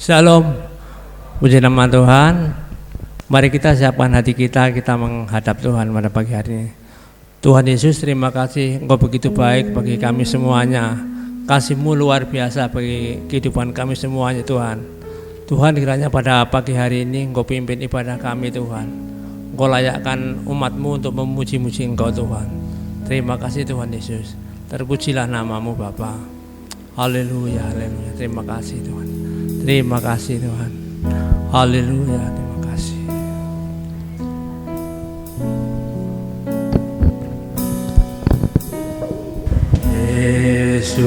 Shalom, puji nama Tuhan. Mari kita siapkan hati kita menghadap Tuhan pada pagi hari ini. Tuhan Yesus, terima kasih, Engkau begitu baik bagi kami semuanya. Kasih-Mu luar biasa bagi kehidupan kami semuanya Tuhan. Tuhan, kiranya pada pagi hari ini Engkau pimpin ibadah kami Tuhan. Engkau layakkan umat-Mu untuk memuji-muji Engkau Tuhan. Terima kasih Tuhan Yesus. Terpujilah nama-Mu Bapa. Haleluya, haleluya. Terima kasih Tuhan. Terima kasih Tuhan. Haleluya, terima kasih. Yesus,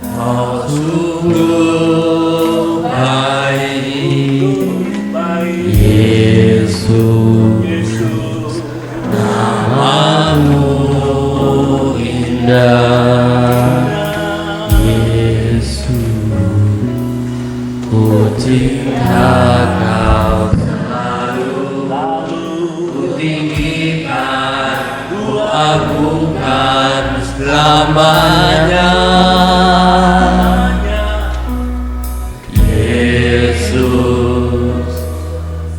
Kau sungguh baik. Yesus, nama-Mu indah. Cinta Kau selalu ku tinggikan, ku agungkan selamanya. Yesus,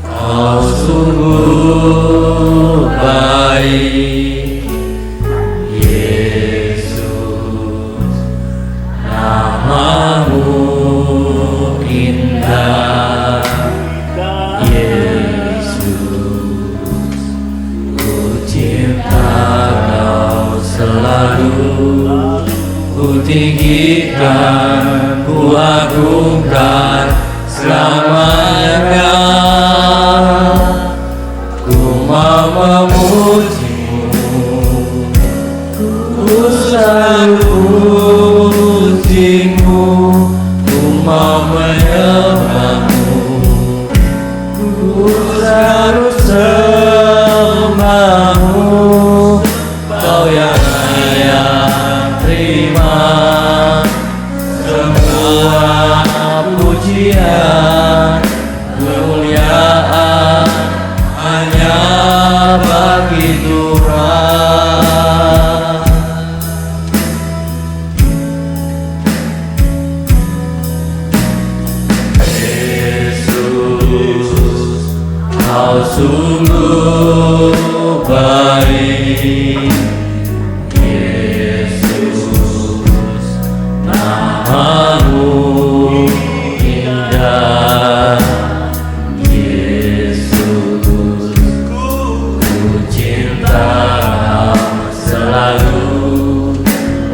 Kau sungguh baik. Yesus, nama-Mu indah. Yesus, ku cinta Kau selalu, ku tinggikan, ku agungkan selamanya. Ku mau memuji-Mu, ku selalu puji-Mu. Ku mau menyembah-Mu, ku selalu sembah-Mu. Kau yang layak terima semua pujian, kemuliaan hanya bagi Tuhan. Kau sungguh baik. Yesus, nama-Mu indah. Yesus, ku cinta Kau selalu,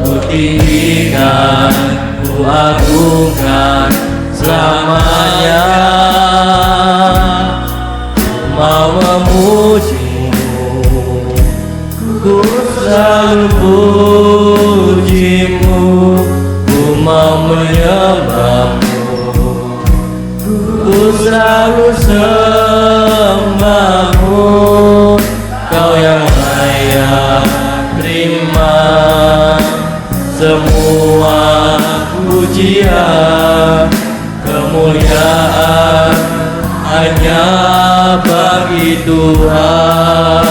ku tinggikan, ku agungkan selamanya. Mau memuji-Mu, ku selalu puji-Mu. Ku mau menyembah-Mu, ku selalu sembah-Mu. Kau yang layak terima semua pujian, kemuliaan hanya bagi Tuhan.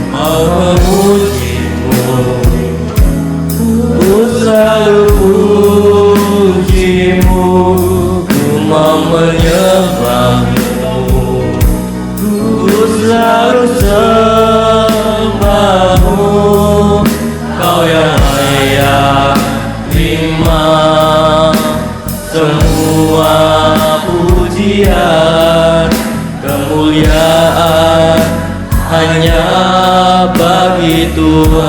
Mau memuji-Mu, ku selalu puji-Mu. Ku mau menyembah-Mu, ku selalu sembah-Mu. Kau yang layak terima semua pujian, kemuliaan hanya bagi Tuhan.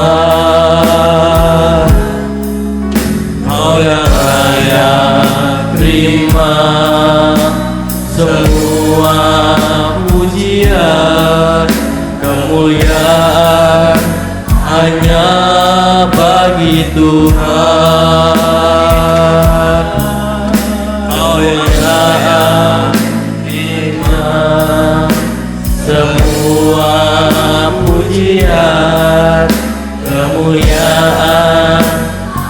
Kau yang layak terima semua pujian, kemuliaan hanya bagi Tuhan. Kau yang layak terima semua pujian, kemuliaan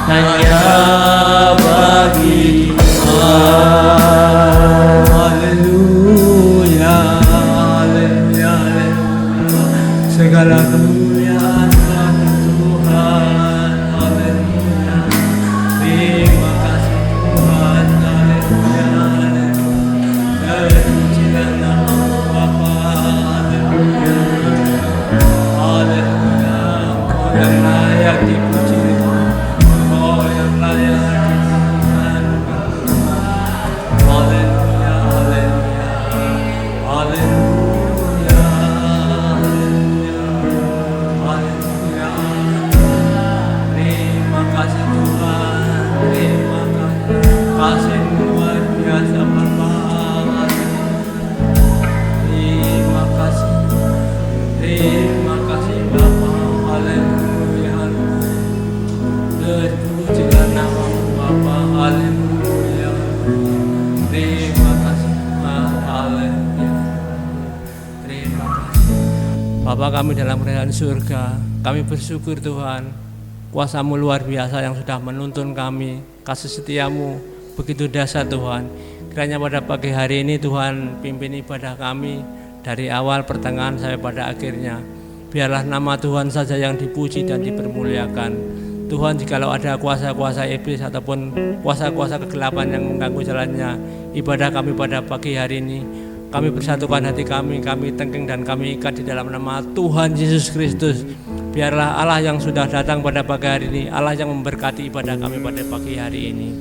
hanya bagi Tuhan. Haleluya, haleluya, haleluya. Segala kemuliaan bagi Tuhan. Haleluya. Terima kasih. Bapa kami dalam kerajaan surga, kami bersyukur Tuhan, kuasa-Mu luar biasa yang sudah menuntun kami, kasih setia-Mu begitu dahsyat Tuhan. Kiranya pada pagi hari ini Tuhan pimpin ibadah kami dari awal pertengahan sampai pada akhirnya. Biarlah nama Tuhan saja yang dipuji dan dipermuliakan. Tuhan, jikalau ada kuasa-kuasa iblis ataupun kuasa-kuasa kegelapan yang mengganggu jalannya ibadah kami pada pagi hari ini, kami bersatukan hati kami tengking dan kami ikat di dalam nama Tuhan Yesus Kristus. Biarlah Allah yang sudah datang pada pagi hari ini, Allah yang memberkati ibadah kami pada pagi hari ini.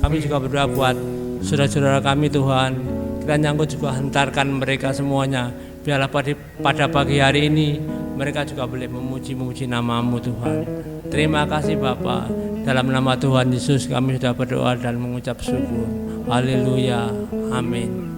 Kami juga berdoa buat saudara-saudara kami Tuhan, kiranya Engkau juga hentarkan mereka semuanya. Biarlah pada pagi hari ini mereka juga boleh memuji nama-Mu Tuhan. Terima kasih Bapa. Dalam nama Tuhan Yesus kami sudah berdoa dan mengucap syukur. Haleluya. Amin.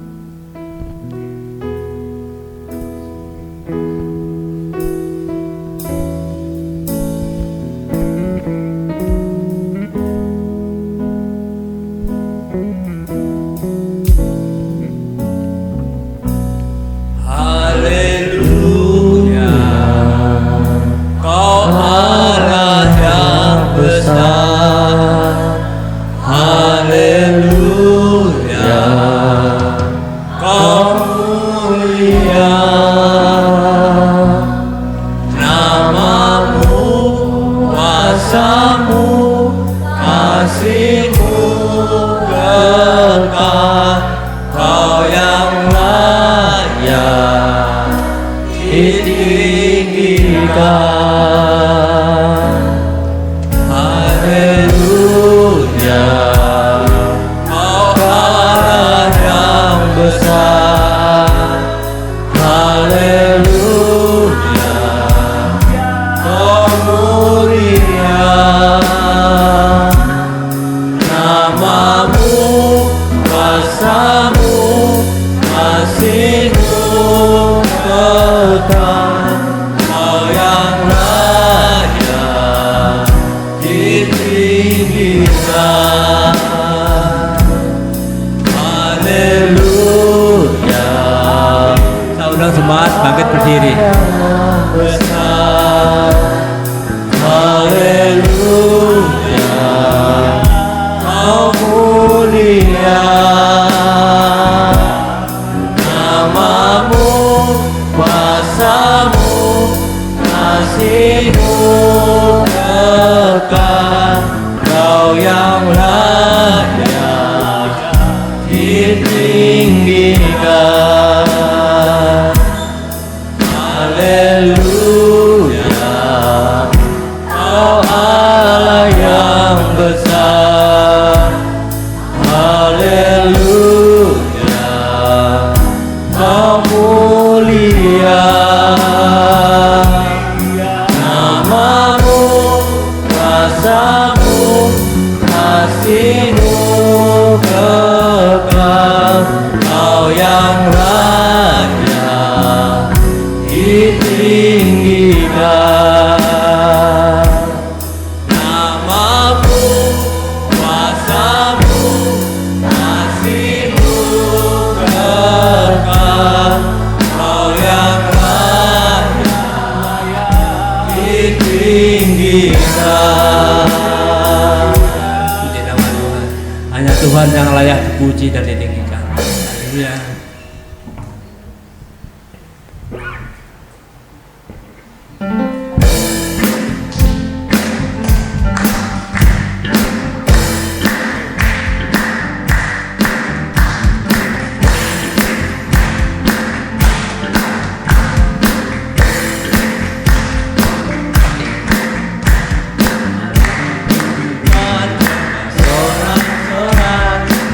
Tuhan yang layak dipuji dan ditinggikan. Haleluya.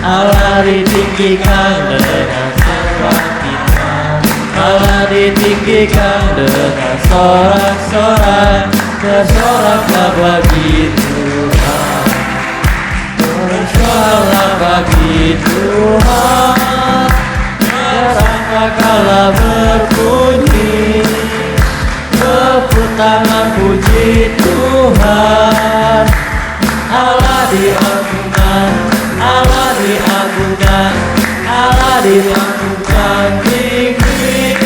Allah ditinggikan dengan suara kita, Allah ditinggikan dengan sorak-sorai, bersoraklah bagi Tuhan, bersoraklah bagi Tuhan, bersangkalah berbunyi, tepuk tangan puji Tuhan. Allah diagungkan, Allah diagungkan, Allah diagungkan tinggi,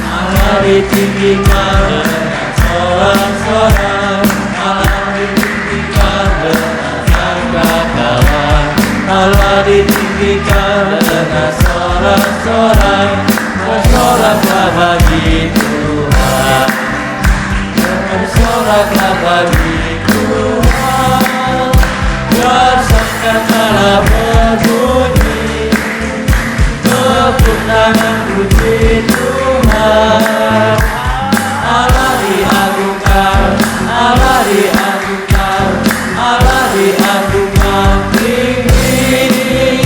Allah ditinggikan. ditinggikan dengan sorak-sorai, Allah ditinggikan dengan sangkakala, Allah ditinggikan dengan sorak-sorai, bersoraklah bagi Tuhan, bersoraklah bagi Tuhan, biar sangkakala berbunyi, tepuk tangan puji Tuhan. Allah diagungkan, Allah diagungkan, Allah diagungkan tinggi.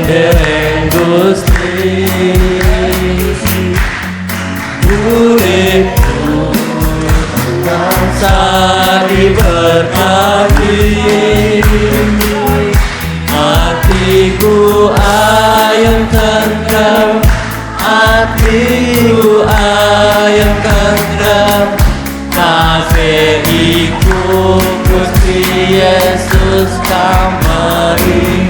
Dereng Gusti uripku bangsa diberkati, hatiku ayem tentram, hatiku ayem tentram, kasihiku Gusti Yesus kamari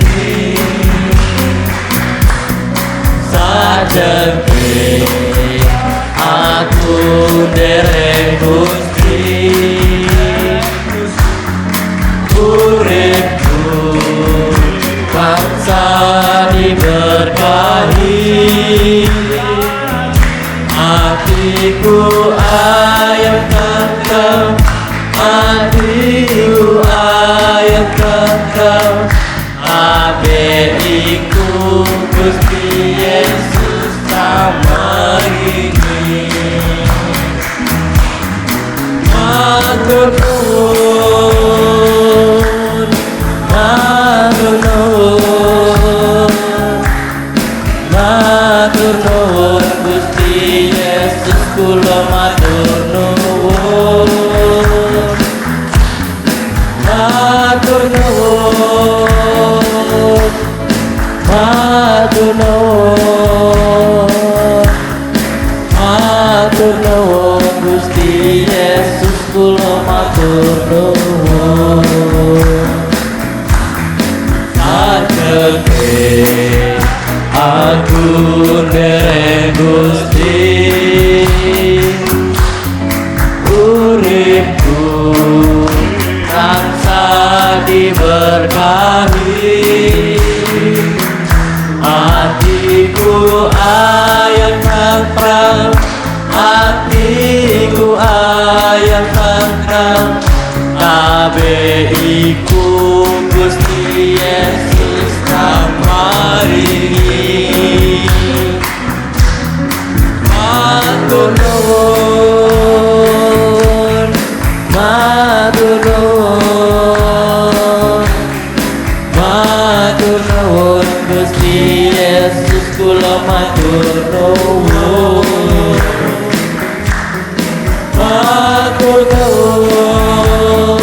sajengke aku dereng Gusti, uripku bangsa diberkahi, hatiku ayem tentram, hatiku ayem tentram, abeiku Gusti Yesus samarini. Matur nuwun, matur nuwun, matur nuwun Gusti Yesus, kula matur nuwun, matur nuwun, matur nuwun, matur nuwun Gusti Yesus, kula matur nuwun. Sajengke aku dereng Gusti, uripku tansah diberkahi, hatiku ayem tentram, hatiku ayem tentram, kabeiku Gusti Yesus kamarini. Matur nuwun, matur nuwun, matur nuwun Gusti Yesus, kula matur nuwun, matur nuwun,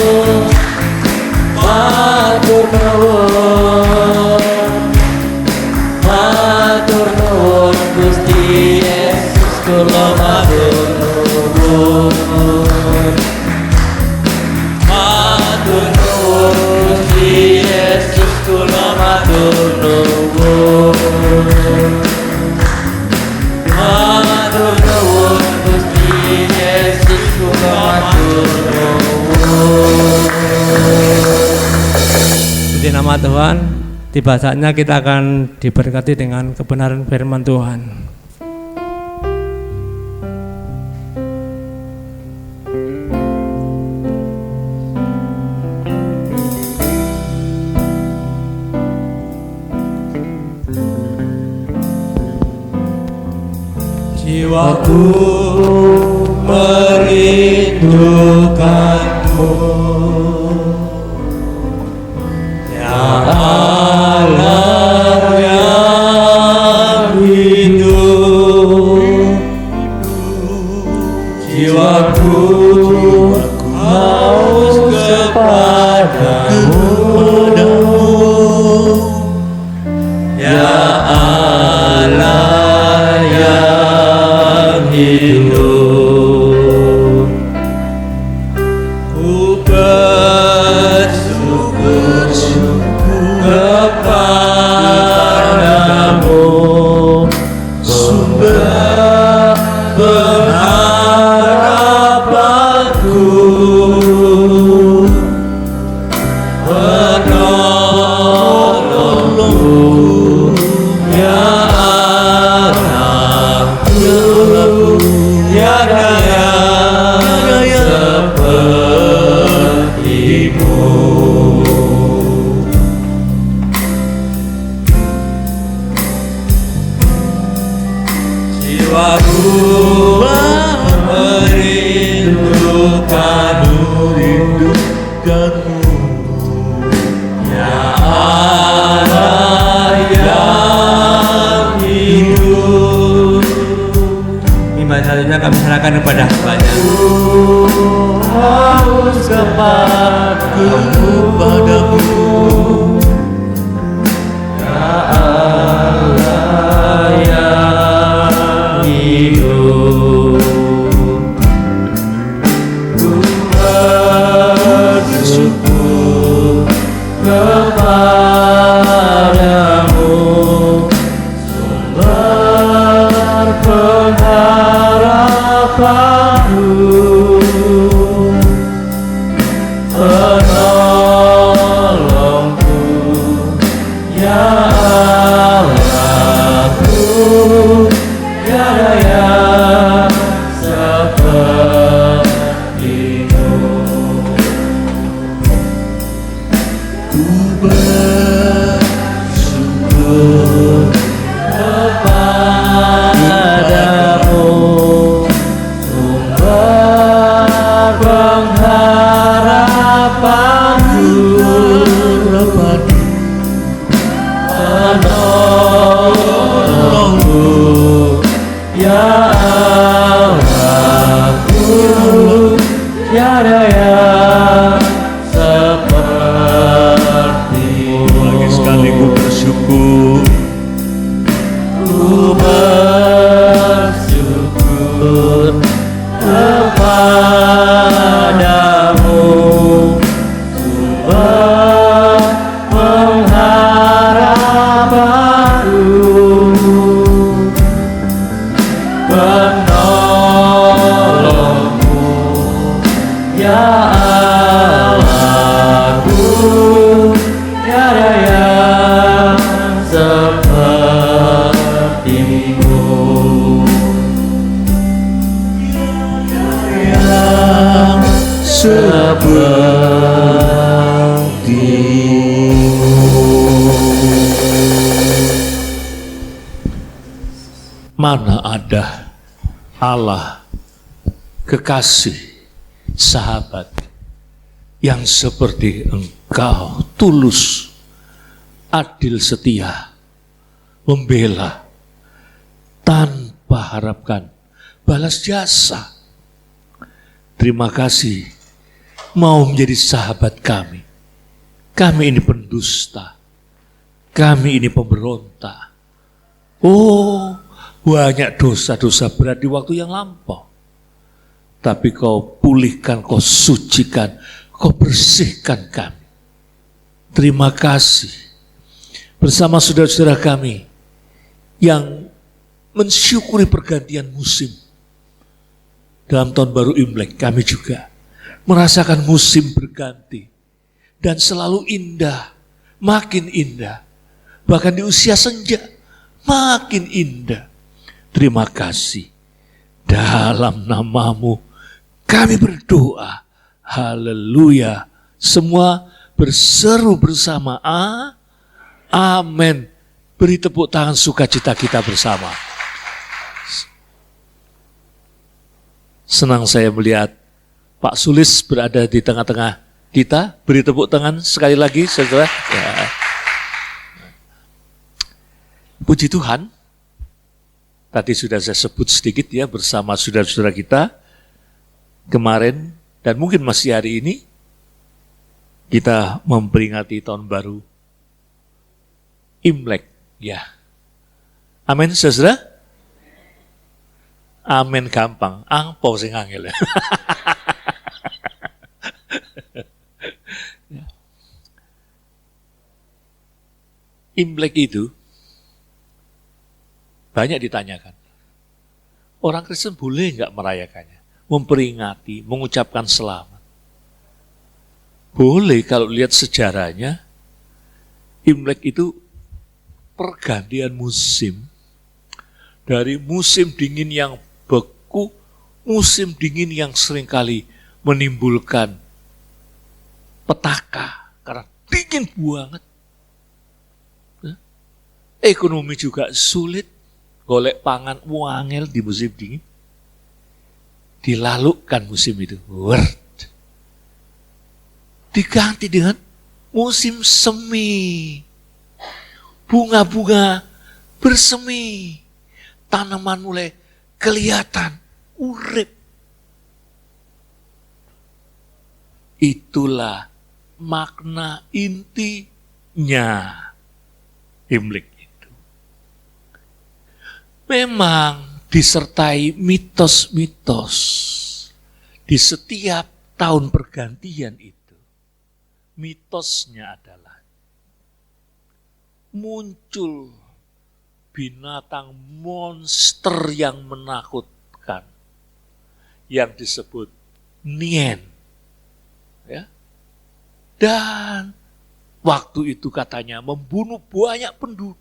matur nuwun, matur nuwun Gusti Yesus, kula matur nuwun, matur nuwun Gusti Yesus, kula matur nuwun, matur nuwun Gusti Yesus, kula matur nuwun. Puji nama Tuhan. Tiba saatnya kita akan diberkati dengan kebenaran firman Tuhan. Jiwaku merindukanmu, ya Allah yang hidup. Jiwaku haus kepadamu, Ya Allah yang hidup, ku bersyukur kepadamu, sumber pengharapanku, penolongku, ya Allahku, tiada yang sepertimu. Jiwaku merindukanmu, ya Allah yang hidup. Iman satunya kami serahkan kepada hamba-Nya. Haus kepadamu, ya Allah yang hidup. Ku bersyukur kepadamu, sumber pengharapanku, penolongku, ya Allahku, tiada yang sepertimu. Ku bersyukur kepadamu, sumber pengharapanku, penolongku, ya Allahku, tiada yang sepertimu. Lagi sekali ku bersyukur. Ku bersyukur kepadamu, sumber pengharapanku, penolongku, ya Allahku, tiada yang sepertimu. Yang Mana ada Allah, kekasih, sahabat yang seperti Engkau, tulus, adil setia, membela tanpa harapkan balas jasa. Terima kasih mau menjadi sahabat kami. Kami ini pendusta, kami ini pemberontak. Oh, banyak dosa-dosa berat di waktu yang lampau. Tapi Kau pulihkan, Kau sucikan, Kau bersihkan kami. Terima kasih. Bersama saudara-saudara kami yang mensyukuri pergantian musim. Dalam tahun baru Imlek kami juga merasakan musim berganti. Dan selalu indah, makin indah. Bahkan di usia senja, makin indah. Terima kasih. Dalam nama-Mu kami berdoa. Haleluya. Semua berseru bersama. Amin. Beri tepuk tangan sukacita kita bersama. Senang saya melihat Pak Sulis berada di tengah-tengah kita. Beri tepuk tangan sekali lagi, saudara. Ya. Puji Tuhan. Tadi sudah saya sebut sedikit ya bersama saudara-saudara kita. Kemarin dan mungkin masih hari ini kita memperingati tahun baru Imlek Ya. Amin, saudara? Amin gampang, angpo sing angel. Imlek itu banyak ditanyakan. Orang Kristen boleh nggak merayakannya? Memperingati, mengucapkan selamat. Boleh kalau lihat sejarahnya, Imlek itu pergantian musim. Dari musim dingin yang beku, musim dingin yang seringkali menimbulkan petaka, karena dingin banget. Ekonomi juga sulit, golek pangan wangel di musim dingin. Dilalukkan musim itu, diganti dengan musim semi. Bunga-bunga bersemi, tanaman mulai kelihatan urip. Itulah makna intinya Imlek itu. Memang disertai mitos-mitos di setiap tahun pergantian itu. Mitosnya adalah muncul binatang monster yang menakutkan yang disebut Nien. Ya. Dan waktu itu katanya membunuh banyak penduduk.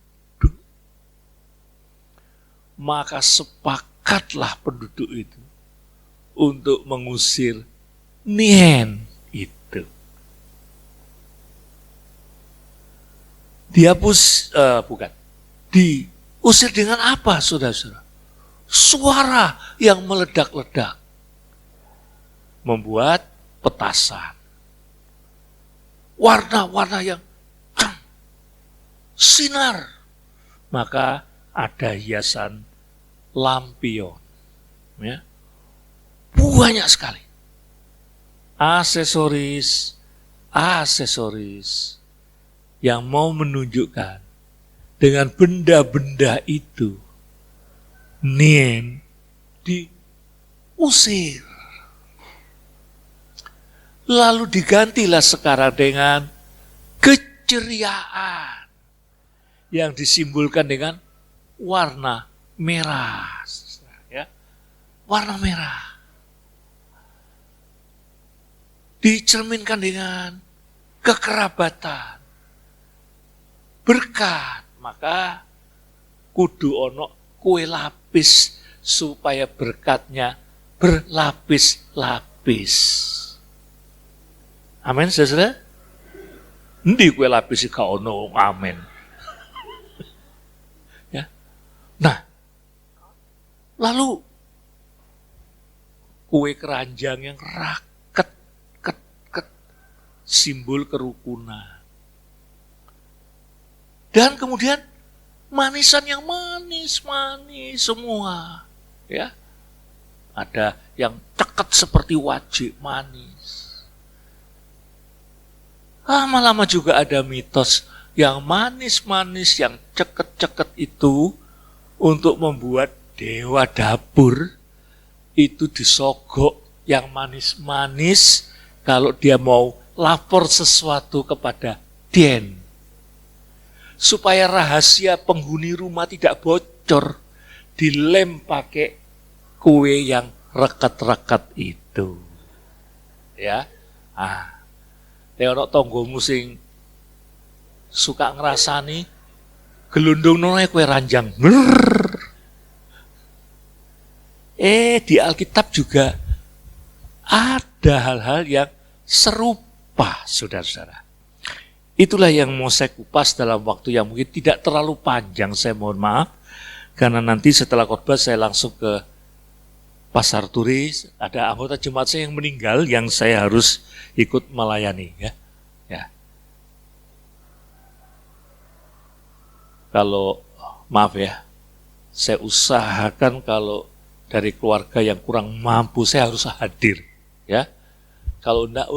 Maka sepakatlah penduduk itu untuk mengusir Nien itu. Diusir dengan apa, saudara-saudara? Suara yang meledak-ledak. Membuat petasan. Warna-warna yang sinar. Maka ada hiasan lampion. Ya. Banyak sekali. Aksesoris yang mau menunjukkan dengan benda-benda itu Nien diusir. Lalu digantilah sekarang dengan keceriaan yang disimbolkan dengan warna merah. Ya. Warna merah. Dicerminkan dengan kekerabatan, berkat, maka kudu ono kue lapis supaya berkatnya berlapis-lapis. Amin, saudara? Endi kue lapis gak ono, amin. Ya. Nah, lalu kue keranjang yang raket, simbol kerukunan. Dan kemudian manisan yang manis-manis semua. Ya. Ada yang ceket seperti wajik manis. Lama-lama juga ada mitos yang manis-manis, yang ceket-ceket itu untuk membuat dewa dapur itu disogok yang manis-manis kalau dia mau lapor sesuatu kepada Den. Supaya rahasia penghuni rumah tidak bocor, dilem pakai kue yang rekat-rekat itu. Ya. Ono tonggomu sing suka ngerasani gelundung noe kue ranjang. Di Alkitab juga ada hal-hal yang serupa, saudara-saudara. Itulah yang mau saya kupas dalam waktu yang mungkin tidak terlalu panjang, saya mohon maaf. Karena nanti setelah khotbah saya langsung ke Pasar Turi, ada anggota jemaat saya yang meninggal yang saya harus ikut melayani. Ya. Kalau, maaf ya, saya usahakan kalau dari keluarga yang kurang mampu, saya harus hadir. Ya. Kalau enggak,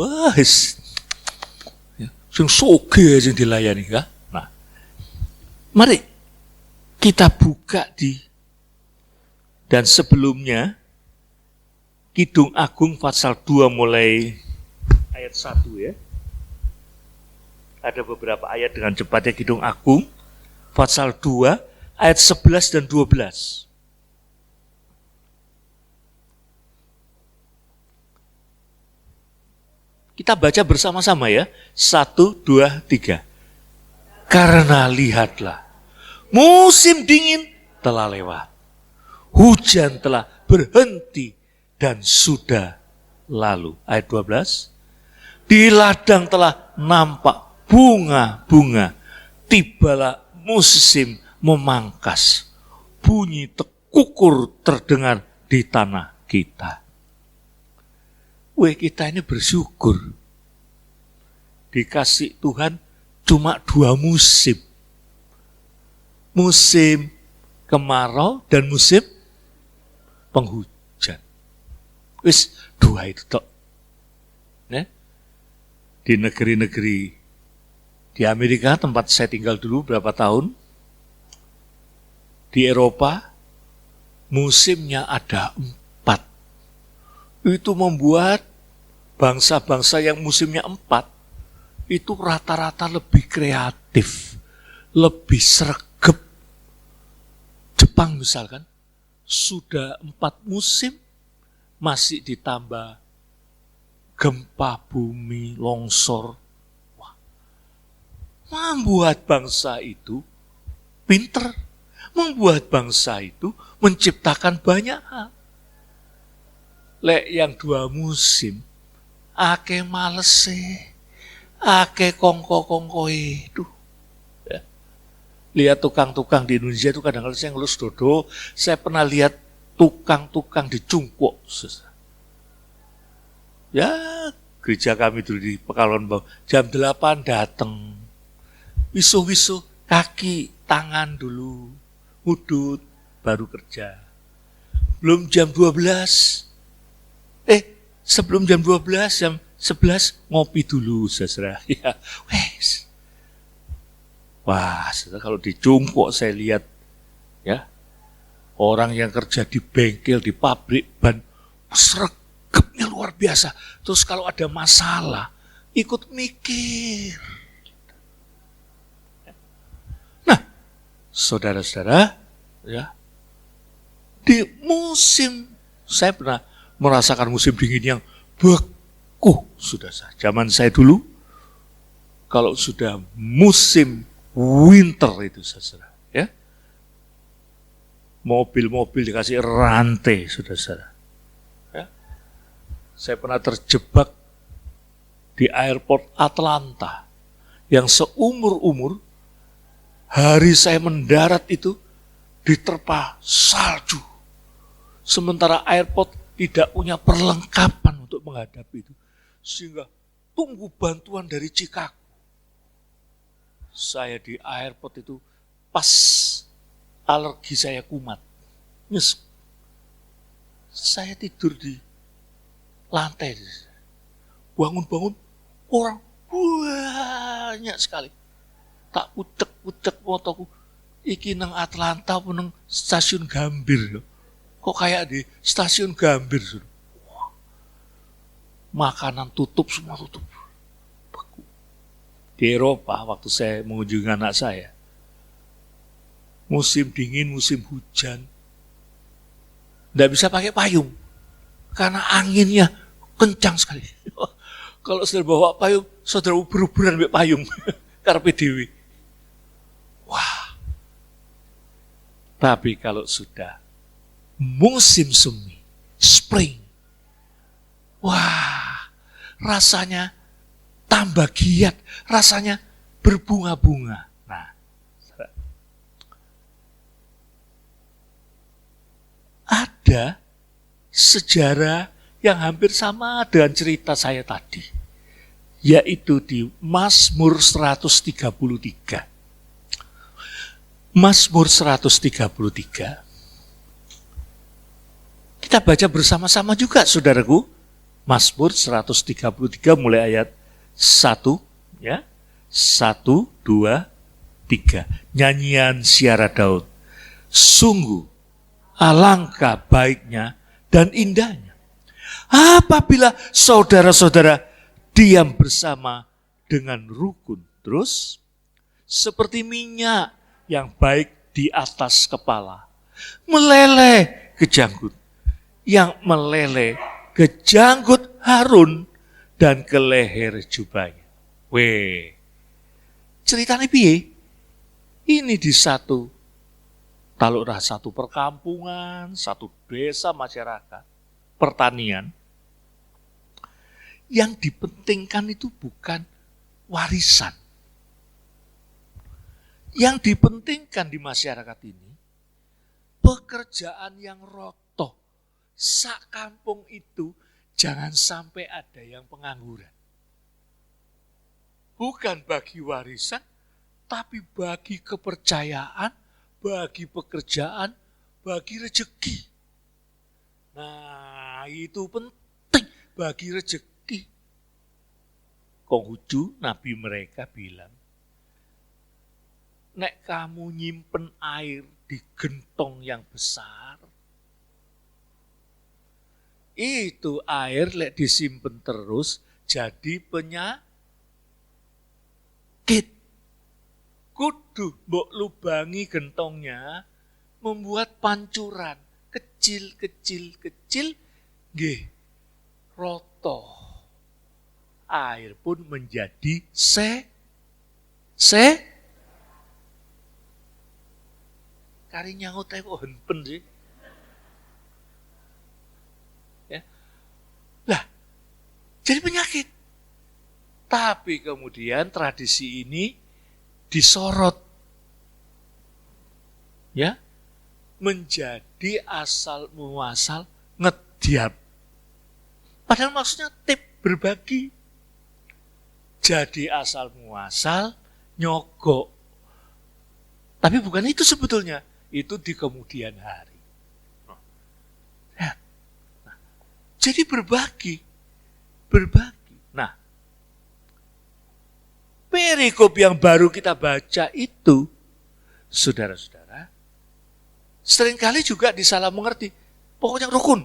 sing soge sing dilayani ya. Nah, mari kita buka dan sebelumnya Kidung Agung pasal 2 mulai ayat 1 ya. Ada beberapa ayat dengan cepatnya Kidung Agung pasal 2 ayat 11 dan 12. Kita baca bersama-sama ya. 1, 2, 3. Karena lihatlah, musim dingin telah lewat. Hujan telah berhenti dan sudah lalu. Ayat 12. Di ladang telah nampak bunga-bunga. Tibalah musim memangkas. Bunyi tekukur terdengar di tanah kita. Kita ini bersyukur. Dikasih Tuhan cuma 2 musim. Musim kemarau dan musim penghujan. 2 itu tok. Nah, di negeri-negeri di Amerika tempat saya tinggal dulu berapa tahun, di Eropa musimnya ada 4. Itu membuat bangsa-bangsa yang musimnya 4 itu rata-rata lebih kreatif, lebih sregep. Jepang misalkan, sudah 4 musim, masih ditambah gempa bumi, longsor. Wah, membuat bangsa itu pinter, membuat bangsa itu menciptakan banyak hal. Lek yang 2 musim, ake malese, ake kongko-kongkoi. Ya. Lihat tukang-tukang di Indonesia itu kadang-kadang saya ngelus dodo, saya pernah lihat tukang-tukang di Cungkok. Ya, gereja kami dulu di Pekalongan Bawah, jam 8 datang. Wisu-wisu, kaki, tangan dulu, ngudut, baru kerja. Belum jam 12, sebelum jam 12, jam 11 ngopi dulu, saudara. Ya, wes. Wah, saudara, kalau di Cungkok saya lihat, ya, orang yang kerja di bengkel, di pabrik ban, sregepnya luar biasa. Terus kalau ada masalah, ikut mikir. Nah, saudara-saudara, ya, di musim, saya pernah merasakan musim dingin yang beku, sudah sah. Zaman saya dulu, kalau sudah musim winter itu, saudara, ya, mobil-mobil dikasih rantai, saudara. Ya. Saya pernah terjebak di airport Atlanta, yang seumur-umur hari saya mendarat itu diterpa salju. Sementara airport tidak punya perlengkapan untuk menghadapi itu. Sehingga tunggu bantuan dari Chicago. Saya di airport itu pas alergi saya kumat. Nyes. Saya tidur di lantai. Bangun-bangun orang banyak sekali. Tak ucek-ucek motoku. Iki nang Atlanta apa nang stasiun Gambir. Kok kayak di stasiun Gambir. Makanan tutup, semua tutup. Beku. Di Eropa waktu saya mengunjungi anak saya, musim dingin, musim hujan, tidak bisa pakai payung karena anginnya kencang sekali. Kalau saudara bawa payung, saudara uber-uberan pakai payung. Karpe dewi. Wah. Tapi kalau sudah musim semi, spring, wah, rasanya tambah giat, rasanya berbunga-bunga. Nah, ada sejarah yang hampir sama dengan cerita saya tadi, yaitu di Mazmur 133. Mazmur 133. Kita baca bersama-sama juga, saudaraku. Mazmur 133 mulai ayat 1, ya. 1, 2, 3. Nyanyian Siara Daud. Sungguh alangkah baiknya dan indahnya apabila saudara-saudara diam bersama dengan rukun. Terus, seperti minyak yang baik di atas kepala, meleleh ke janggut, yang meleleh ke janggut Harun dan ke leher jubahnya. Weh, ceritanya piye? Ini di satu perkampungan, satu desa masyarakat, pertanian. Yang dipentingkan itu bukan warisan. Yang dipentingkan di masyarakat ini, pekerjaan yang rotoh. Sak kampung itu jangan sampai ada yang pengangguran. Bukan bagi warisan, tapi bagi kepercayaan, bagi pekerjaan, bagi rezeki. Nah, itu penting bagi rezeki. Konghucu Nabi mereka bilang, nek kamu nyimpen air di gentong yang besar, itu air lek disimpen terus jadi penyakit. Kudu mbok lubangi gentongnya, membuat pancuran kecil, nggih roto. Air pun menjadi kari nyaut kok hempen sih. Ya. Lah, jadi penyakit. Tapi kemudian tradisi ini disorot. Ya. Menjadi asal muasal ngediap. Padahal maksudnya tip berbagi. Jadi asal muasal nyogok. Tapi bukan itu sebetulnya. Itu di kemudian hari. Nah, jadi berbagi. Nah, perikop yang baru kita baca itu, saudara-saudara, seringkali juga disalah mengerti. Pokoknya rukun.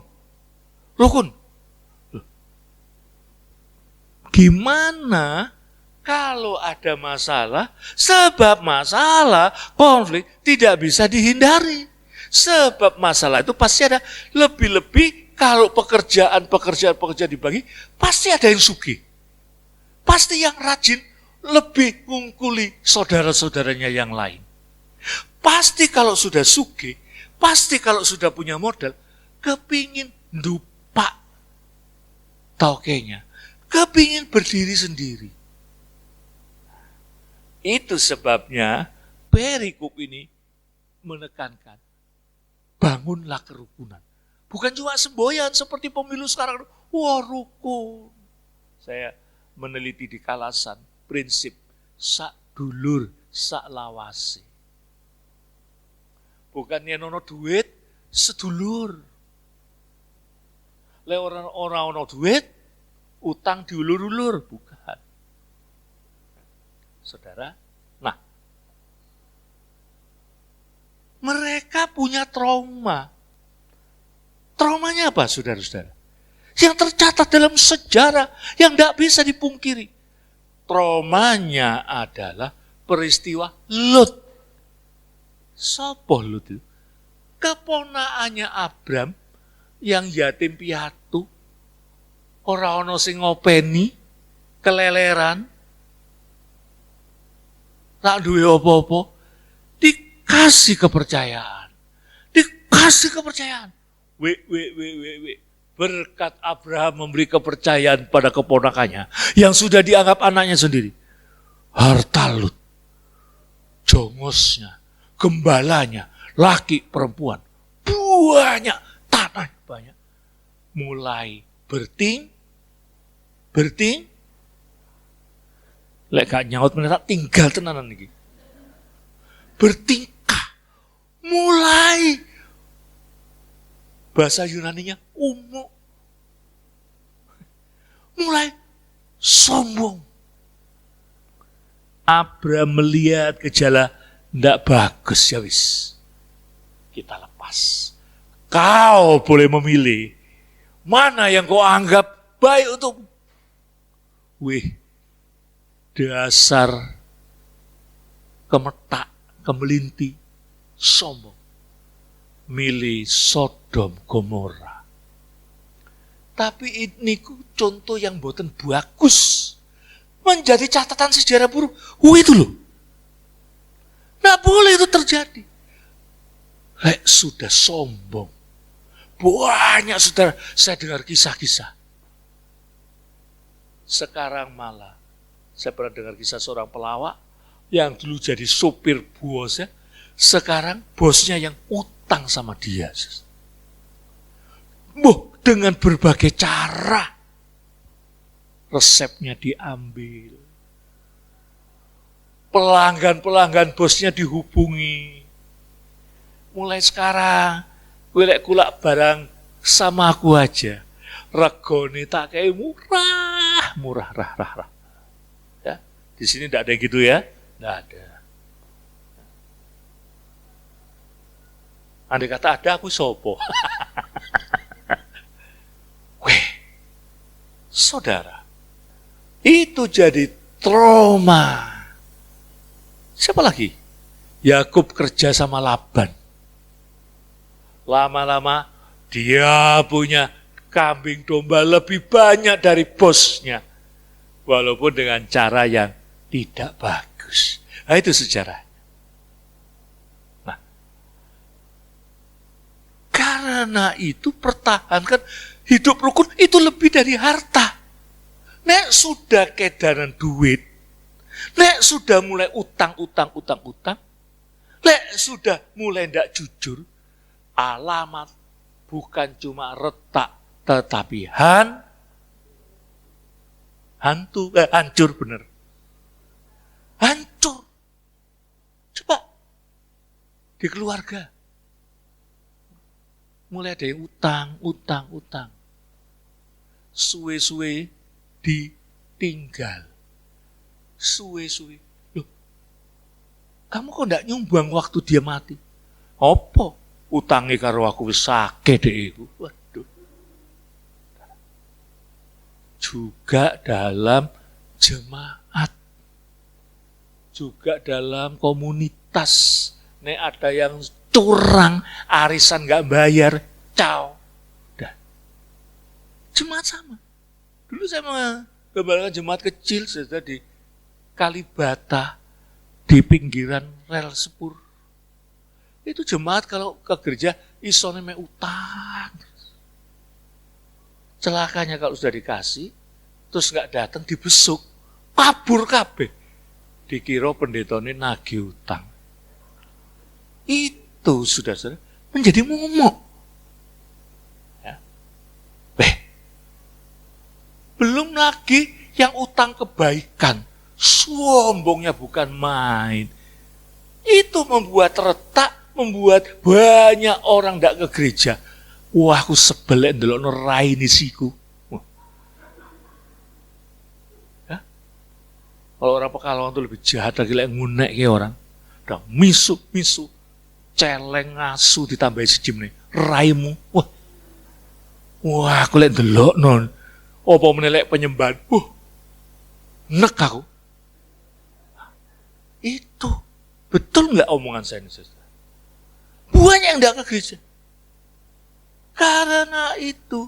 Gimana kalau ada masalah? Sebab masalah, konflik tidak bisa dihindari. Sebab masalah itu pasti ada. Lebih-lebih kalau pekerjaan dibagi, pasti ada yang sugih. Pasti yang rajin lebih ngungkuli saudara-saudaranya yang lain. Pasti kalau sudah sugih, pasti kalau sudah punya modal, kepingin dupak tokenya. Kepingin berdiri sendiri. Itu sebabnya perikop ini menekankan, bangunlah kerukunan. Bukan cuma semboyan seperti pemilu sekarang. Wah, rukun. Saya meneliti di Kalasan, prinsip sak dulur, sak lawase. Bukannya nono duit, sedulur. Le orang ono duit, utang diulur-ulur, bukan. Saudara, nah, mereka punya trauma. Traumanya apa, saudara-saudara? Yang tercatat dalam sejarah, yang tidak bisa dipungkiri. Traumanya adalah peristiwa Lut. Sapa Lut itu? Keponakannya Abram yang yatim piatu. Ora ana sing ngopeni, keleleran, tak duwe apa-apa, dikasih kepercayaan. Berkat Abraham memberi kepercayaan pada keponakannya yang sudah dianggap anaknya sendiri. Harta Lut, jongosnya, gembalanya, laki perempuan, banyak, tanah banyak. Mulai berting, lek gak nyaut meneta tinggal tenanan iki. Bertingkah, mulai bahasa Yunaninya umuk, mulai sombong. Abram melihat gejala ndak bagus ya wis. kita lepas. Kau boleh memilih mana yang kau anggap baik untuk. Wih, dasar kemetak, kemelinti, sombong. Milih Sodom Gomora. Tapi ini contoh yang boten bagus. Menjadi catatan sejarah buruk. Itu loh. Nggak boleh itu terjadi. Sudah sombong. Banyak saudara, saya dengar kisah-kisah. Sekarang malah, saya pernah dengar kisah seorang pelawak yang dulu jadi sopir bosnya, sekarang bosnya yang utang sama dia. Dengan berbagai cara, resepnya diambil. Pelanggan-pelanggan bosnya dihubungi. Mulai sekarang, golek kulak barang sama aku aja. Regone tak kayak murah. Ya, di sini tidak ada yang gitu ya, tidak ada. Andai kata ada, aku sopo. Saudara, itu jadi trauma. Siapa lagi? Yakub kerja sama Laban. Lama-lama dia punya kambing domba lebih banyak dari bosnya. Walaupun dengan cara yang tidak bagus. Nah, itu sejarah. Nah, karena itu pertahankan hidup rukun itu lebih dari harta. Nek sudah kedanan duit, nek sudah mulai utang, nek sudah mulai tidak jujur, alamat bukan cuma retak, tetapi hancur bener. Hancur. Coba di keluarga. Mulai ada yang utang. Suwe-suwe ditinggal. Suwe-suwe. Loh, kamu kok enggak nyumbang waktu dia mati? Apa? Utangi karo aku wis akeh dhek iku. Waduh. Juga dalam jemaat. Juga dalam komunitas. Nek ada yang curang, arisan nggak bayar, ciao. Dah. Jemaat sama. Dulu saya mengembalakan jemaat kecil saja di Kalibata, di pinggiran rel sepur. Itu jemaat kalau ke gereja, isone me utang. Celakanya kalau sudah dikasih, terus nggak datang, dibesuk, kabur kabeh. Dikira pendetone nagih utang. Itu sudah menjadi momok. Ya. Belum lagi yang utang kebaikan. Sombongnya bukan main. Itu membuat retak, membuat banyak orang tidak ke gereja. Wah, aku sebelek ndelokno raine siku. Ya. Kalau orang Pekalongan itu lebih jahat lagi lek ngunekke orang. Udah misu. Celeng ngasu ditambahi sejim nih, raimu, wah, aku lihat delok non, apa menelek penyembahan, nek aku, itu betul nggak omongan saya ini, saudara? Banyak yang nggak ke gereja, karena itu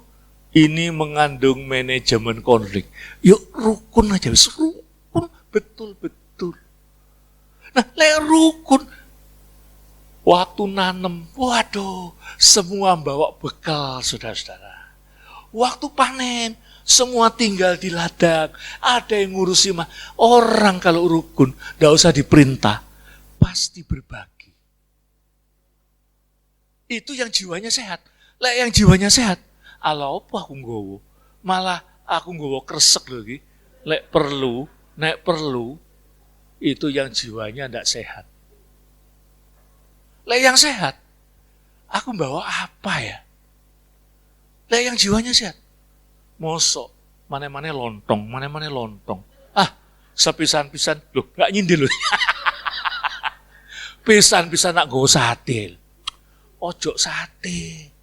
ini mengandung manajemen konflik. Yuk rukun aja, rukun betul. Nah, lek rukun. Waktu nanem, waduh, semua bawa bekal, saudara-saudara. Waktu panen, semua tinggal di ladang. Ada yang ngurusi mah. Orang kalau rukun, tidak usah diperintah, pasti berbagi. Itu yang jiwanya sehat. Lek yang jiwanya sehat, ala apa aku nggowo? Malah aku nggowo kresek lagi. Nek perlu, itu yang jiwanya tidak sehat. Lek yang sehat, aku bawa apa ya? Lek yang jiwanya sehat, mosok mana-mana lontong. Sepisan-pisan, loh gak nyindir loh. Pisan-pisan nak go sadil. ojo sate.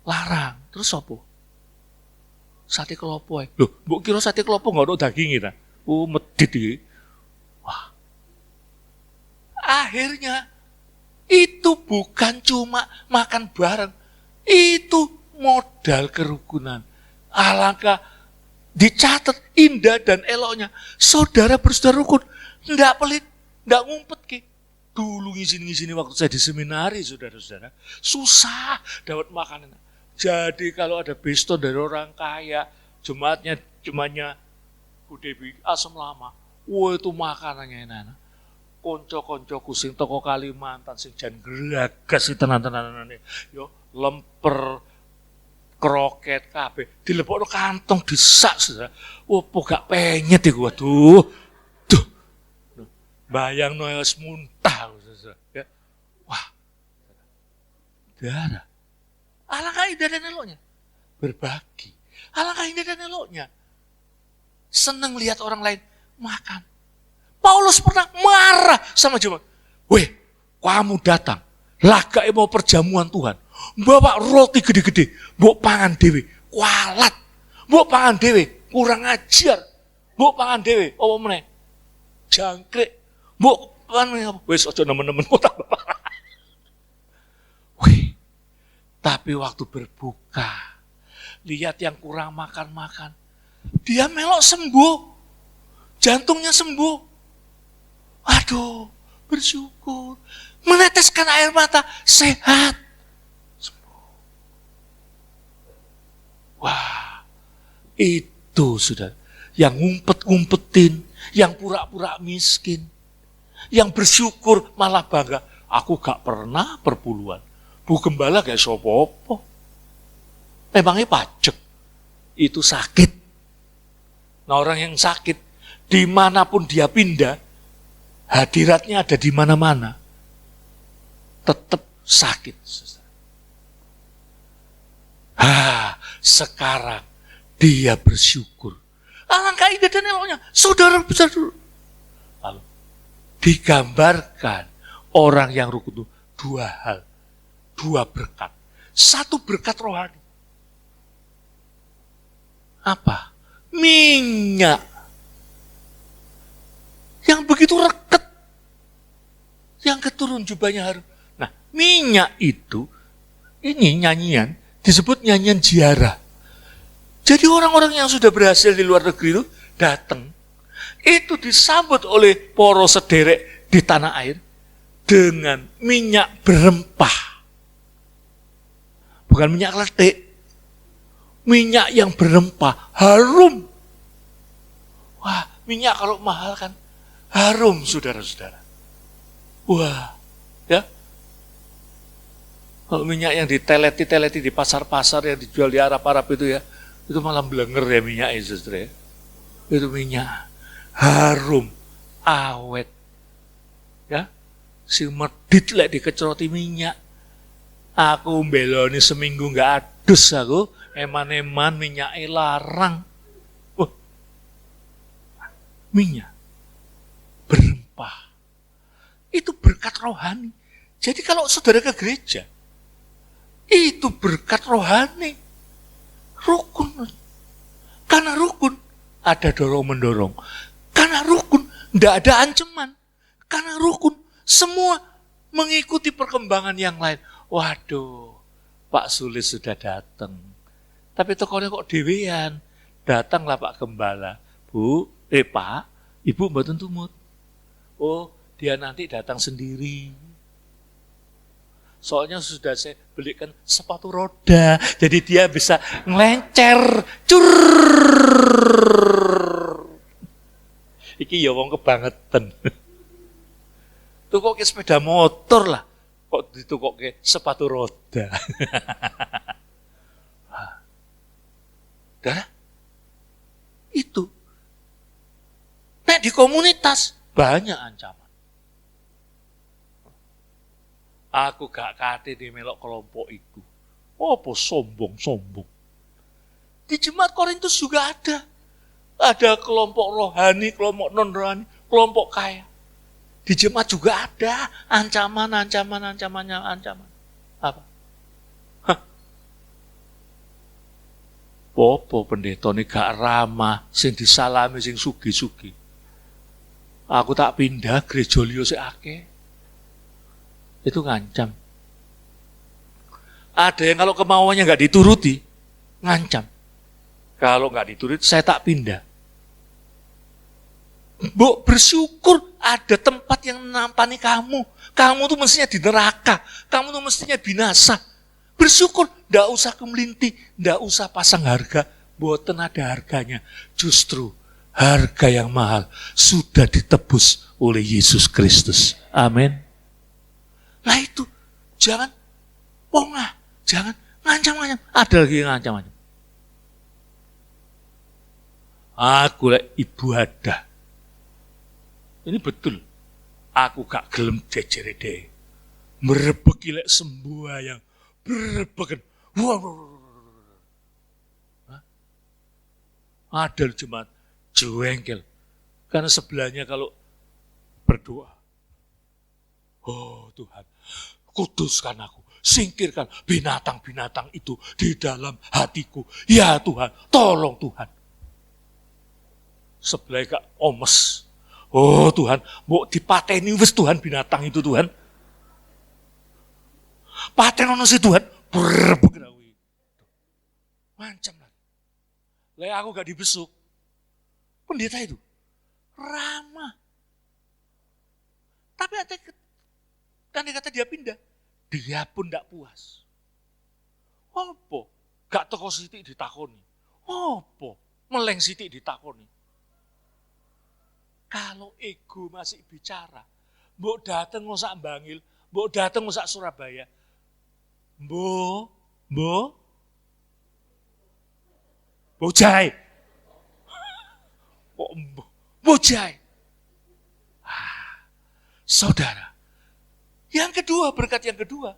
Larang. Terus apa? Sate kelopo. Loh, mbok kira sate kelopo enggak ono dagingnya ta? Oh, medit iki. Wah. Akhirnya itu bukan cuma makan bareng, itu modal kerukunan. Alangkah dicatat indah dan eloknya. Saudara bersaudara rukun, enggak pelit, enggak ngumpet ki. Dulu ngizin-ngizini waktu saya di seminari, saudara-saudara, susah dapat makanan. Jadi kalau ada beston dari orang kaya, jemaatnya Budebi asam lama, wah itu makanannya enak. Konco-koncoku sing toko Kalimantan sing jan geragas sing tenan-tenanane. Yo lemper, kroket kabeh dilebokno kantong disak saudara. Opo gak penyet iku waduh. Duh. Bayangno wis muntah saudara. Ya. Wah. Darah. Alangkah indah dan eloknya berbagi. Alangkah indah dan eloknya senang lihat orang lain makan. Paulus pernah marah sama jemaat. Weh, kamu datang, lagake mau perjamuan Tuhan. Bawa roti gede-gede, mbok pangan dhewe, kualat. Mbok pangan dhewe, kurang ajar. Mbok pangan dhewe, apa meneh? Jangkrik. Mbok pangan wis aja nemen-nemen kota Bapak. Weh. Tapi waktu berbuka, lihat yang kurang makan-makan, dia melok sembuh. Jantungnya sembuh. Aduh, bersyukur. Meneteskan air mata, sehat. Sembuh. Wah, itu sudah. Yang ngumpet-ngumpetin, yang pura-pura miskin, yang bersyukur malah bangga. Aku gak pernah perpuluhan. Bu Gembala gak sopo-opo. Memangnya pajak. Itu sakit. Nah orang yang sakit, dimanapun dia pindah, hadiratnya ada di mana-mana. Tetap sakit. Sekarang dia bersyukur. Alangkah indah dan eloknya. Saudara besar dulu. Lalu digambarkan orang yang rukun itu dua hal. Dua berkat. Satu berkat rohani. Apa? Minyak. Yang begitu reket. Yang keturun jubahnya harum. Nah, minyak itu, ini nyanyian, disebut nyanyian ziarah. Jadi orang-orang yang sudah berhasil di luar negeri itu datang. Itu disambut oleh para sederek di tanah air dengan minyak berempah. Bukan minyak letik. Minyak yang berempah, harum. Wah, minyak kalau mahal kan harum, saudara-saudara. Wah, ya. Kalau minyak yang diteleti-teleti di pasar-pasar yang dijual di Arab-Arab itu ya, itu malah blenger ya minyaknya, saudara. Itu minyak harum, awet. Ya, si medit lek dikeceroti minyak. Aku mbeloni seminggu nggak adus aku, eman-eman minyaknya larang. Minyak berempah. Itu berkat rohani. Jadi kalau saudara ke gereja, itu berkat rohani. Rukun. Karena rukun, ada dorong-mendorong. Karena rukun, tidak ada ancaman. Karena rukun, semua mengikuti perkembangan yang lain. Waduh, Pak Sulis sudah datang. Tapi tokonya kok dewean. Datanglah Pak Gembala. Pak, Ibu mboten tumut. Oh, dia nanti datang sendiri. Soalnya sudah saya belikan sepatu roda. Jadi dia bisa ngelencer. Cur. Iki ya wong kebangetan. Tukoke sepeda motor lah. Kok ditukoke sepatu roda. Dah. Itu. Nek di komunitas banyak ancaman. Aku gak kate di melok kelompok itu. Apa sombong-sombong. Di jemaat Korintus juga ada. Ada kelompok rohani, kelompok non rohani, kelompok kaya. Di jemaat juga ada ancaman. Apa? Hah? Popo pendeta ini gak ramah, sing disalami sing sugi-sugi. Aku tak pindah gereja liya sik akeh. Itu ngancam. Ada yang kalau kemauannya nggak dituruti, ngancam. Kalau nggak dituruti, saya tak pindah. Bu, bersyukur ada tempat yang nampani kamu. Kamu tuh mestinya di neraka. Kamu tuh mestinya binasa. Bersyukur, nggak usah kemelinti, nggak usah pasang harga. Boten ada harganya. Justru harga yang mahal sudah ditebus oleh Yesus Kristus. Amin. Nah itu, jangan pongah, jangan ngancam-ngancam. Ada lagi yang ngancam-ngancam. Aku lah ibu ada. Ini betul. Aku gak gelem jejere deh. Merebeki lek semboyang. Berebeken. Ada jemaat jengkel. Karena sebelahnya kalau berdoa. Oh Tuhan, kuduskan aku. Singkirkan binatang-binatang itu di dalam hatiku. Ya Tuhan, tolong Tuhan. Sebelahnya gak omes. Oh Tuhan, mau dipateni wis Tuhan binatang itu Tuhan. Paten ono si Tuhan, berebeken aku. Macam lah. Lah aku gak dibesuk. Pendeta itu ramah. Tapi kan kata dia pindah, dia pun gak puas. Apa? Gak teko sithik ditakoni. Apa? Meleng sithik ditakoni. Kalau ego masih bicara, mbok dateng ngosak Bangil, mbok dateng ngosak Surabaya, Bojai. Kok Bojai? Saudara, yang kedua, berkat yang kedua,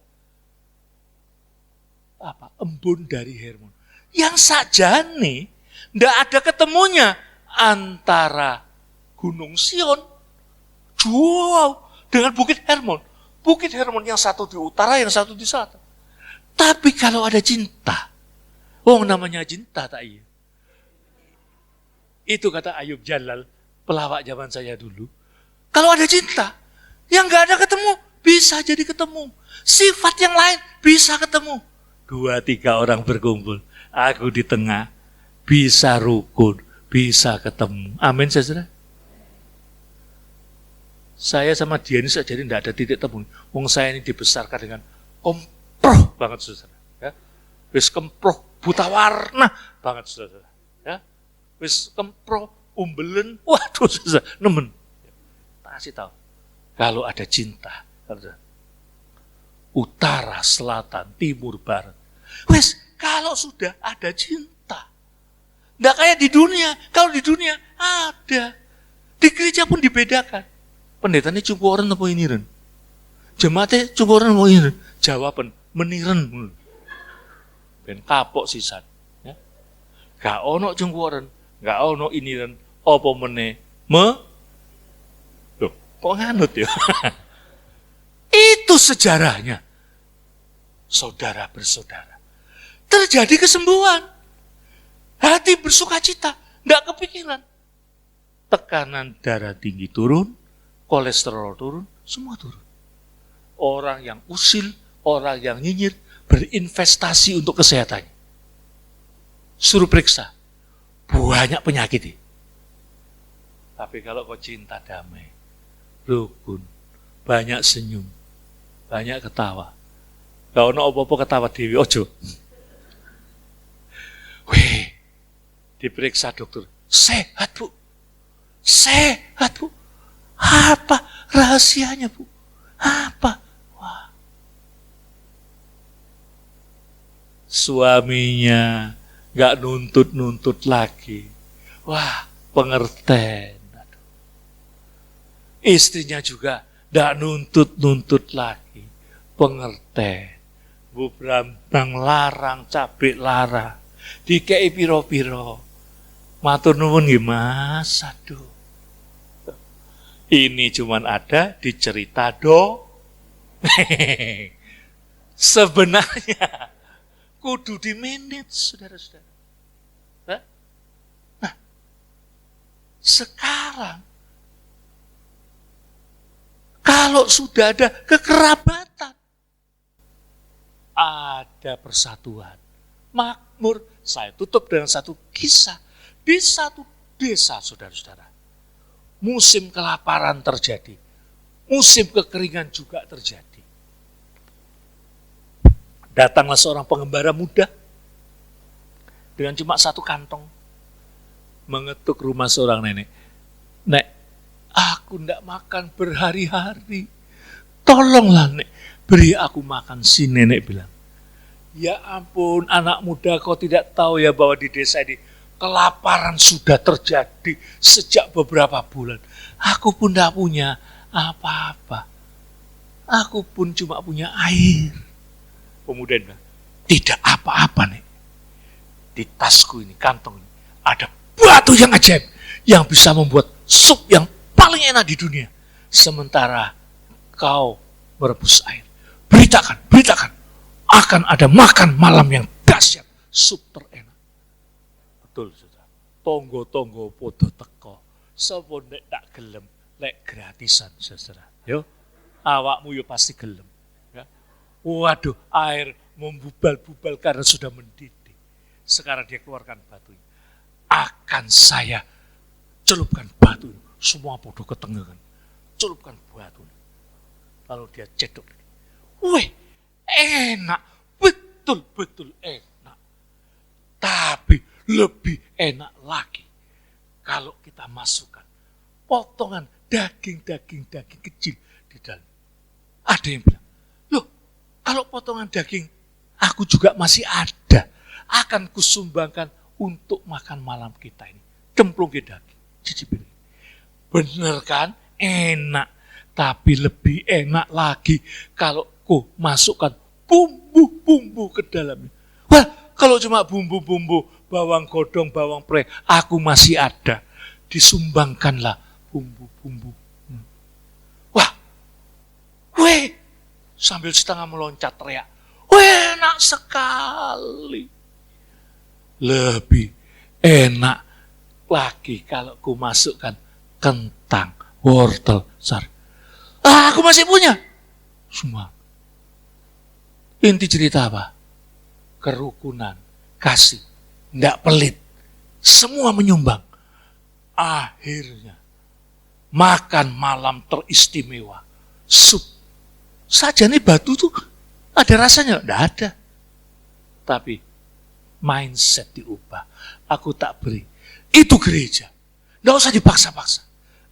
apa? Embun dari Hermon. Yang sajane, ndak ada ketemunya antara Gunung Sion, jauh dengan Bukit Hermon. Bukit Hermon yang satu di utara, yang satu di selatan. Tapi kalau ada cinta, namanya cinta tak iya. Itu kata Ayub Jalal, pelawak zaman saya dulu. Kalau ada cinta, yang gak ada ketemu, bisa jadi ketemu. Sifat yang lain bisa ketemu. 2-3 orang berkumpul, aku di tengah, bisa rukun, bisa ketemu. Amin, saudara. Saya sama dia ini jadi tidak ada titik temu. Wong saya ini dibesarkan dengan komproh banget, saudara. Ya. Wis kemproh buta warna banget, saudara. Ya. Wis kemproh umbelen, waduh, saudara, nemen. Tak kasih tahu. Kalau ada cinta, utara, selatan, timur, barat. Wis, kalau sudah ada cinta, tidak kayak di dunia. Kalau di dunia ada, di gereja pun dibedakan. Pendetanya cukup orang apa iniren? Jemaatnya cukup orang apa iniren? Jawaban, meniren. Ben kapok sisan. Ya. Gak ono cukup orang, gak ono iniren. Apa meneh? Loh, kok nganut ya? Itu sejarahnya. Saudara bersaudara. Terjadi kesembuhan. Hati bersuka cita. Gak kepikiran. Tekanan darah tinggi turun. Kolesterol turun, semua turun. Orang yang usil, orang yang nyinyir, berinvestasi untuk kesehatannya. Suruh periksa, banyak penyakit. Tapi kalau kau cinta damai, rukun, banyak senyum, banyak ketawa. Gak ono apa-apa ketawa dewi, ojo. Wih, diperiksa dokter, sehat bu, sehat bu. Apa rahasianya, Bu? Apa? Wah. Suaminya gak nuntut-nuntut lagi. Wah, pengertian. Istrinya juga gak nuntut-nuntut lagi. Pengertian. Bu Brambang larang, cabai larang. Dikei piro-piro. Matur nuwun nggih Mas, aduh. Ini cuman ada di cerita sebenarnya kudu di manage, saudara-saudara. Nah, sekarang kalau sudah ada kekerabatan, ada persatuan, makmur. Saya tutup dengan satu kisah. Di satu desa, saudara-saudara, musim kelaparan terjadi, musim kekeringan juga terjadi. Datanglah seorang pengembara muda dengan cuma satu kantong, mengetuk rumah seorang nenek. Nek, aku ndak makan berhari-hari. Tolonglah nek, beri aku makan. Si nenek bilang, ya ampun anak muda, kau tidak tahu ya bahwa di desa ini kelaparan sudah terjadi sejak beberapa bulan. Aku pun tidak punya apa-apa. Aku pun cuma punya air. Pemuda bilang, tidak apa-apa nek. Di tasku ini, kantong ini, ada batu yang ajaib yang bisa membuat sup yang paling enak di dunia. Sementara kau merebus air. Beritakan. Akan ada makan malam yang dahsyat, sup terenak. Betul, saudara. Tonggo-tonggo podo teko. Sopo nek tak gelem, lek gratisan, saudara. Yo, awakmu yo pasti gelem. Ya. Waduh, air membubal-bubal karena sudah mendidih. Sekarang dia keluarkan batu. Akan saya celupkan batu. Semua podo ketengahan. Celupkan batu. Lalu dia cedok. Wih, enak. Betul-betul enak. Tapi lebih enak lagi kalau kita masukkan potongan daging kecil di dalam. Ada yang bilang, loh, kalau potongan daging aku juga masih ada, akan kusumbangkan untuk makan malam kita ini. Cemplung ke daging, cicipin. Bener kan? Enak. Tapi lebih enak lagi kalau ku masukkan bumbu-bumbu ke dalamnya. Wah, kalau cuma bumbu-bumbu, bawang godong, bawang pre, aku masih ada. Disumbangkanlah bumbu-bumbu. Wah, weh, sambil setengah meloncat teriak. Wah, enak sekali. Lebih enak lagi kalau ku masukkan kentang, wortel, sari. Aku masih punya. Semua. Inti cerita apa? Kerukunan, kasih, tidak pelit. Semua menyumbang. Akhirnya, makan malam teristimewa. Sup. Saja nih batu tuh ada rasanya? Tidak ada. Tapi mindset diubah. Aku tak beri. Itu gereja. Tidak usah dipaksa-paksa.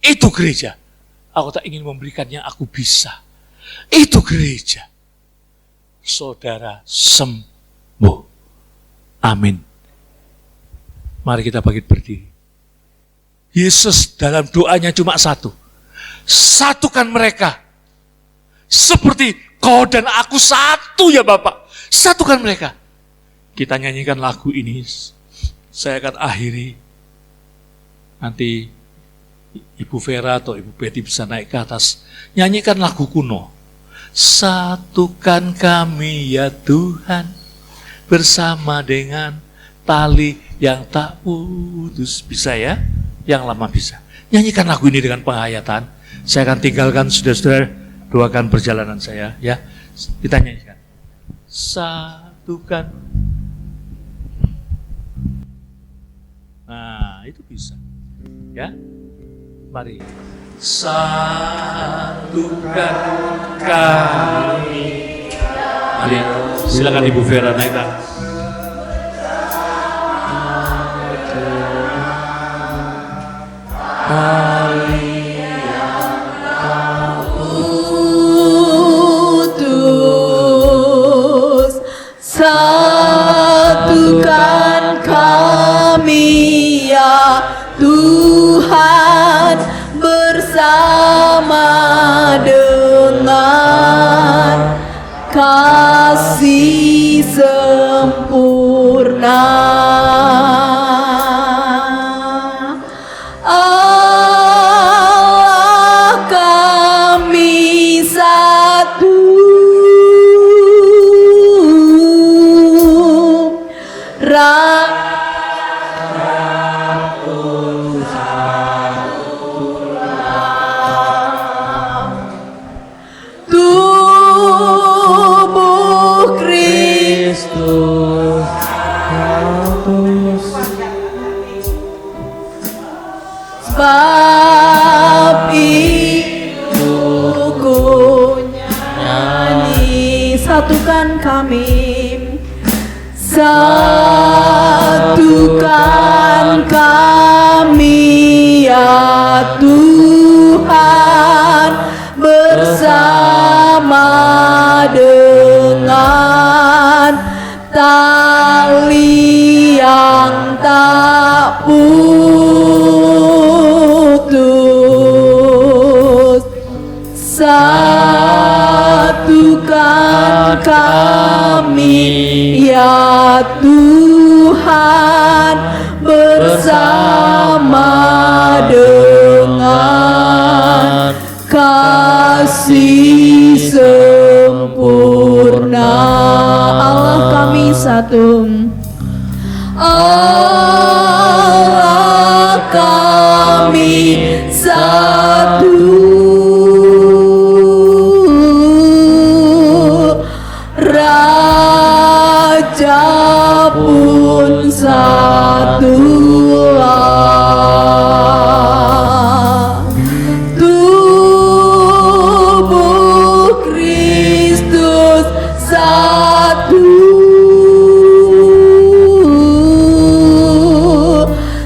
Itu gereja. Aku tak ingin memberikan yang aku bisa. Itu gereja. Saudara sembuh. Amin. Mari kita bangkit berdiri. Yesus dalam doanya cuma satu. Satukan mereka. Seperti kau dan aku satu ya Bapak. Satukan mereka. Kita nyanyikan lagu ini. Saya akan akhiri. Nanti Ibu Vera atau Ibu Betty bisa naik ke atas. Nyanyikan lagu kuno. Satukan kami ya Tuhan. Bersama dengan tali yang tak putus. Bisa ya? Yang lama bisa. Nyanyikan lagu ini dengan penghayatan. Saya akan tinggalkan saudara-saudara. Doakan perjalanan saya. Ya, kita nyanyikan. Satukan. Nah, itu bisa. Ya. Mari. Satukan kami. Mari, silakan Ibu Vera naik. Putus, satukan kami ya Tuhan bersama dengan kasih sempurna. Allah tubuh Kristus hatus. Sebab itu ku nyanyi. Satukan kami, satukan kami ya Tuhan, bersama dengan tali yang tak putus. Satukan kami ya Tuhan, bersama dengan kasih sempurna. Allah kami satu, Allah kami satu, Raja pun satulah. Tubuh Kristus satu,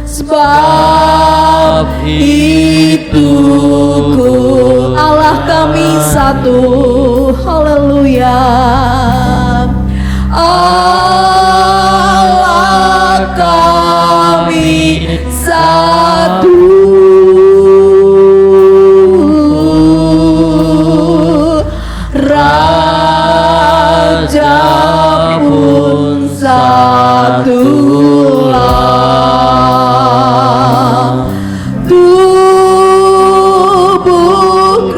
sebab itu ku Allah kami satu. Haleluya. Allah kami satu, Raja pun satulah. Tubuh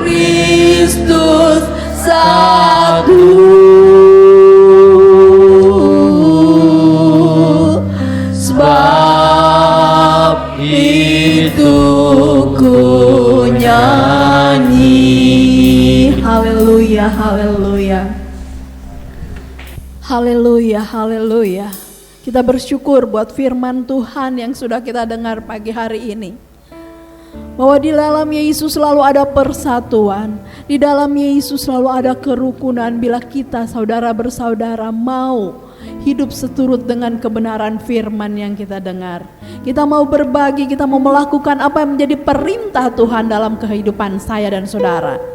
Kristus satu, sebab itu ku nyanyi. Haleluya, haleluya. Haleluya, haleluya. Kita bersyukur buat firman Tuhan yang sudah kita dengar pagi hari ini. Bahwa di dalam Yesus selalu ada persatuan. Di dalam Yesus selalu ada kerukunan bila kita saudara bersaudara mau hidup seturut dengan kebenaran firman yang kita dengar. Kita mau berbagi, kita mau melakukan apa yang menjadi perintah Tuhan dalam kehidupan saya dan saudara.